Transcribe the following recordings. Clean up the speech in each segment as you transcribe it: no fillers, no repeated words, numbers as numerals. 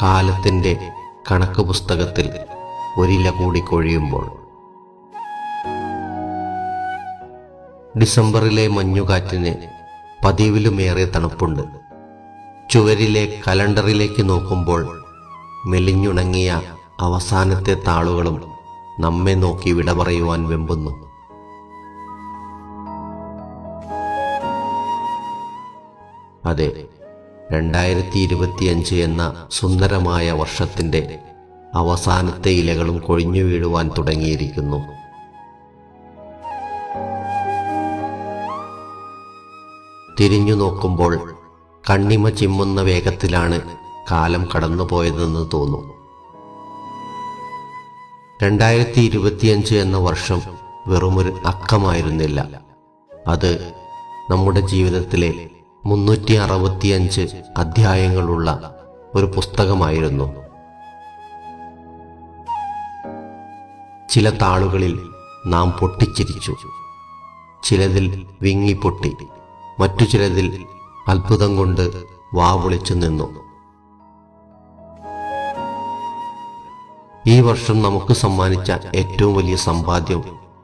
കാലത്തിൻ്റെ കണക്ക് പുസ്തകത്തിൽ ഒരില കൂടി കൊഴിയുമ്പോൾ. ഡിസംബറിലെ മഞ്ഞുകാറ്റിന് പതിവിലുമേറെ തണുപ്പുണ്ട്. ചുവരിലെ കലണ്ടറിലേക്ക് നോക്കുമ്പോൾ മെലിഞ്ഞുണങ്ങിയ അവസാനത്തെ താളുകളും നമ്മെ നോക്കി വിട പറയുവാൻ വെമ്പുന്നു. അതെ, 2025 എന്ന സുന്ദരമായ വർഷത്തിൻ്റെ അവസാനത്തെ ഇലകളും കൊഴിഞ്ഞു വീഴുവാൻ തുടങ്ങിയിരിക്കുന്നു. തിരിഞ്ഞു നോക്കുമ്പോൾ കണ്ണിമ ചിമ്മുന്ന വേഗത്തിലാണ് കാലം കടന്നുപോയതെന്ന് തോന്നും. 2025 എന്ന വർഷം വെറുമൊരു അക്കമായിരുന്നില്ല. അത് നമ്മുടെ ജീവിതത്തിലെ 365 അധ്യായങ്ങളുള്ള ഒരു പുസ്തകമായിരുന്നു. ചില താളുകളിൽ നാം പൊട്ടിച്ചിരിച്ചു, ചിലതിൽ വിങ്ങിപ്പൊട്ടി, മറ്റു ചിലതിൽ അത്ഭുതം കൊണ്ട് വാവിളിച്ചു നിന്നു. ഈ വർഷം നമുക്ക് സമ്മാനിച്ച ഏറ്റവും വലിയ സമ്പാദ്യം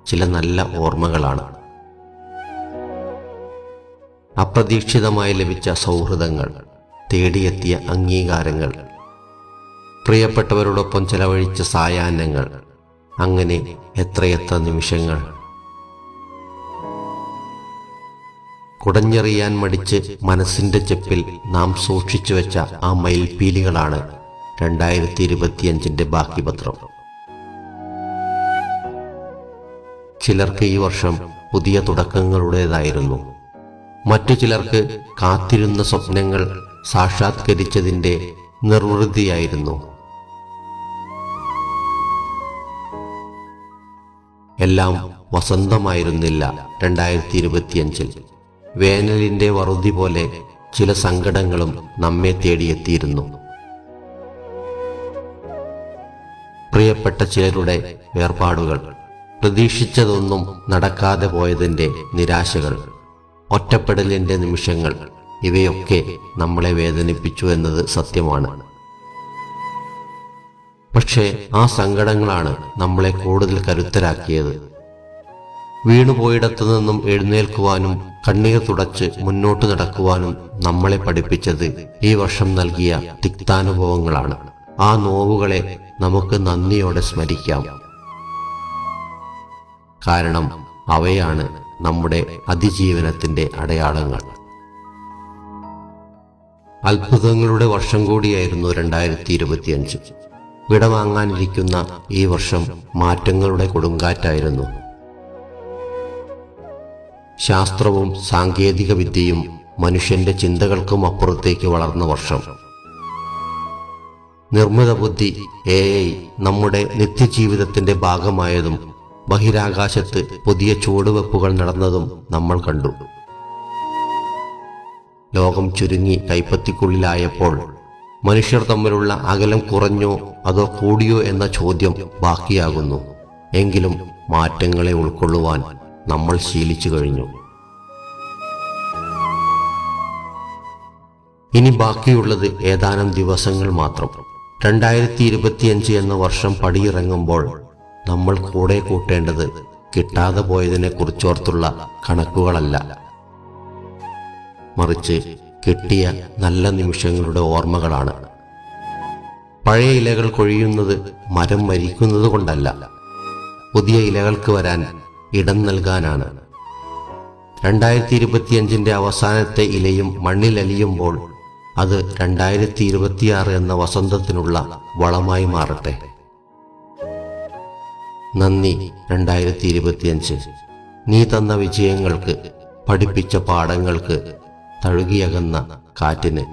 ചില നല്ല ഓർമ്മകളാണ്. അപ്രതീക്ഷിതമായി ലഭിച്ച സൗഹൃദങ്ങൾ, തേടിയെത്തിയ അംഗീകാരങ്ങൾ, പ്രിയപ്പെട്ടവരോടൊപ്പം ചെലവഴിച്ച സായാഹ്നങ്ങൾ, അങ്ങനെ എത്രയെത്ര നിമിഷങ്ങൾ. കുടഞ്ഞെറിയാൻ മടിച്ച് മനസ്സിന്റെ ചെപ്പിൽ നാം സൂക്ഷിച്ചു വെച്ച ആ മയിൽപ്പീലികളാണ് 2025 ബാക്കി പത്രം. ചിലർക്ക് ഈ വർഷം പുതിയ തുടക്കങ്ങളുടേതായിരുന്നു. മറ്റു ചിലർക്ക് കാത്തിരുന്ന സ്വപ്നങ്ങൾ സാക്ഷാത്കരിച്ചതിൻ്റെ നിർവൃതിയായിരുന്നു. എല്ലാം വസന്തമായിരുന്നില്ല 2025. വേനലിൻ്റെ വറുതി പോലെ ചില സങ്കടങ്ങളും നമ്മെ തേടിയെത്തിയിരുന്നു. പ്രിയപ്പെട്ട ചിലരുടെ വേർപാടുകൾ, പ്രതീക്ഷിച്ചതൊന്നും നടക്കാതെ പോയതിൻ്റെ നിരാശകൾ, ഒറ്റപ്പെടലിൻ്റെ നിമിഷങ്ങൾ, ഇവയൊക്കെ നമ്മളെ വേദനിപ്പിച്ചു എന്നത് സത്യമാണ്. പക്ഷേ ആ സങ്കടങ്ങളാണ് നമ്മളെ കൂടുതൽ കരുത്തരാക്കിയത്. വീണുപോയിടത്തു നിന്നും എഴുന്നേൽക്കുവാനും കണ്ണീർ തുടച്ച് മുന്നോട്ട് നടക്കുവാനും നമ്മളെ പഠിപ്പിച്ചത് ഈ വർഷം നൽകിയ തിക്താനുഭവങ്ങളാണ്. ആ നോവുകളെ നമുക്ക് നന്ദിയോടെ സ്മരിക്കാം. കാരണം അവയാണ് നമ്മുടെ അതിജീവനത്തിന്റെ അടയാളങ്ങൾ. അത്ഭുതങ്ങളുടെ വർഷം കൂടിയായിരുന്നു 2025. വിടവാങ്ങാനിരിക്കുന്ന ഈ വർഷം മാറ്റങ്ങളുടെ കൊടുങ്കാറ്റായിരുന്നു. ശാസ്ത്രവും സാങ്കേതിക വിദ്യയും മനുഷ്യന്റെ ചിന്തകൾക്കും അപ്പുറത്തേക്ക് വളർന്ന വർഷം. നിർമ്മിത ബുദ്ധി AI നമ്മുടെ നിത്യജീവിതത്തിന്റെ ഭാഗമായതും ബഹിരാകാശത്ത് പുതിയ ചുവടുവെപ്പുകൾ നടന്നതും നമ്മൾ കണ്ടു. ലോകം ചുരുങ്ങി കൈപ്പത്തിക്കുള്ളിലായപ്പോൾ മനുഷ്യർ തമ്മിലുള്ള അകലം കുറഞ്ഞോ അതോ കൂടിയോ എന്ന ചോദ്യം ബാക്കിയാകുന്നു. എങ്കിലും മാറ്റങ്ങളെ ഉൾക്കൊള്ളുവാൻ നമ്മൾ ശീലിച്ചു കഴിഞ്ഞു. ഇനി ബാക്കിയുള്ളത് ഏതാനും ദിവസങ്ങൾ മാത്രം. 2025 എന്ന വർഷം പടിയിറങ്ങുമ്പോൾ നമ്മൾ കൂടെ കൂട്ടേണ്ടത് കിട്ടാതെ പോയതിനെ കുറിച്ചോർത്തുള്ള കണക്കുകളല്ല, മറിച്ച് കിട്ടിയ നല്ല നിമിഷങ്ങളുടെ ഓർമ്മകളാണ്. പഴയ ഇലകൾ കൊഴിയുന്നത് മരം മരിക്കുന്നത് കൊണ്ടല്ല, പുതിയ ഇലകൾക്ക് വരാൻ ഇടം നൽകാനാണ്. 2025 അവസാനത്തെ ഇലയും മണ്ണിലലിയുമ്പോൾ അത് 2026 എന്ന വസന്തത്തിനുള്ള വളമായി മാറട്ടെ. നന്ദി 2025. നീ തന്ന വിജയങ്ങൾക്ക്, പഠിപ്പിച്ച പാഠങ്ങൾക്ക്, തഴുകിയകന്ന കാറ്റിന്.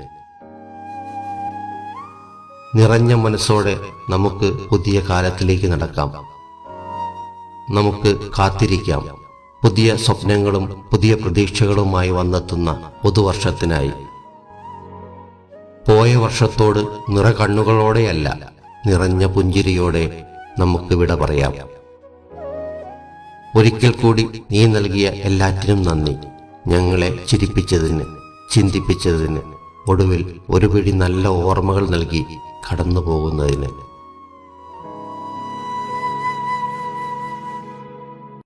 നിറഞ്ഞ മനസ്സോടെ നമുക്ക് പുതിയ കാലത്തിലേക്ക് നടക്കാം. നമുക്ക് കാത്തിരിക്കാം പുതിയ സ്വപ്നങ്ങളും പുതിയ പ്രതീക്ഷകളുമായി വന്നെത്തുന്ന പുതുവർഷത്തിനായി. പോയ വർഷത്തോട് നിറകണ്ണുകളോടെയല്ല, നിറഞ്ഞ പുഞ്ചിരിയോടെ നമുക്ക് വിട പറയാം. ഒരിക്കൽ കൂടി നീ നൽകിയ എല്ലാറ്റിനും നന്ദി. ഞങ്ങളെ ചിരിപ്പിച്ചതിന്, ചിന്തിപ്പിച്ചതിന്, ഒടുവിൽ ഒരു പിടി നല്ല ഓർമ്മകൾ നൽകി കടന്നു പോകുന്നതിന്.